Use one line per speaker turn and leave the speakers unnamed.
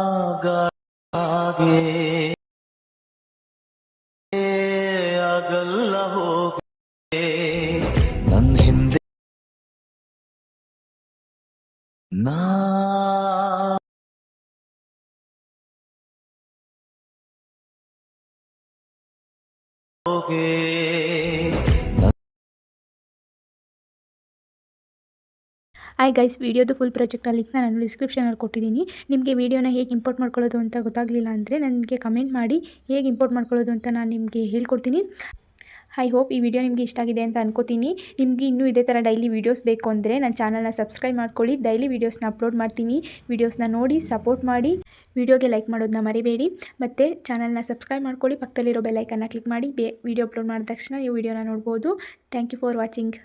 ನಾಗಾಗೆ ಆಗಲ್ಲ ಹೋಗೆ ನನ್ನ ಹಿಂದೆ ನಾ ಹೋಗೆ
ಹಾಯ್ ಗೈಸ್, ವಿಡಿಯೋದು ಫುಲ್ ಪ್ರಾಜೆಕ್ಟ್ ಲಿಂಕ್ನ ನಾನು ಡಿಸ್ಕ್ರಿಪ್ಷನಲ್ಲಿ ಕೊಟ್ಟಿದ್ದೀನಿ. ನಿಮಗೆ ವಿಡಿಯೋನ ಹೇಗೆ ಇಂಪೋರ್ಟ್ ಮಾಡ್ಕೊಳ್ಳೋದು ಅಂತ ಗೊತ್ತಾಗಲಿಲ್ಲ ಅಂದರೆ ನನಗೆ ಕಮೆಂಟ್ ಮಾಡಿ, ಹೇಗೆ ಇಂಪೋರ್ಟ್ ಮಾಡ್ಕೊಳ್ಳೋದು ಅಂತ ನಾನು ನಿಮಗೆ ಹೇಳ್ಕೊಡ್ತೀನಿ. ಐ ಹೋಪ್ ಈ ವಿಡಿಯೋ ನಿಮಗೆ ಇಷ್ಟ ಆಗಿದೆ ಅಂತ ಅನ್ಕೋತೀನಿ. ನಿಮಗೆ ಇನ್ನೂ ಇದೇ ಥರ ಡೈಲಿ ವೀಡಿಯೋಸ್ ಬೇಕು ಅಂದರೆ ನನ್ನ ಚಾನಲ್ನ ಸಬ್ಸ್ಕ್ರೈಬ್ ಮಾಡ್ಕೊಳ್ಳಿ. ಡೈಲಿ ವೀಡಿಯೋಸ್ನ ಅಪ್ಲೋಡ್ ಮಾಡ್ತೀನಿ. ವೀಡಿಯೋಸ್ನ ನೋಡಿ ಸಪೋರ್ಟ್ ಮಾಡಿ. ವಿಡಿಯೋಗೆ ಲೈಕ್ ಮಾಡೋದನ್ನ ಮರಿಬೇಡಿ. ಮತ್ತು ಚಾನಲ್ನ ಸಬ್ಸ್ಕ್ರೈಬ್ ಮಾಡ್ಕೊಳ್ಳಿ. ಪಕ್ಕದಲ್ಲಿರೋ ಬೆಲ್ ಐಕನ್ನ ಕ್ಲಿಕ್ ಮಾಡಿ. ವಿಡಿಯೋ ಅಪ್ಲೋಡ್ ಮಾಡಿದ ತಕ್ಷಣ ನೀವು ವಿಡಿಯೋನ ನೋಡ್ಬೋದು. Thank you for watching.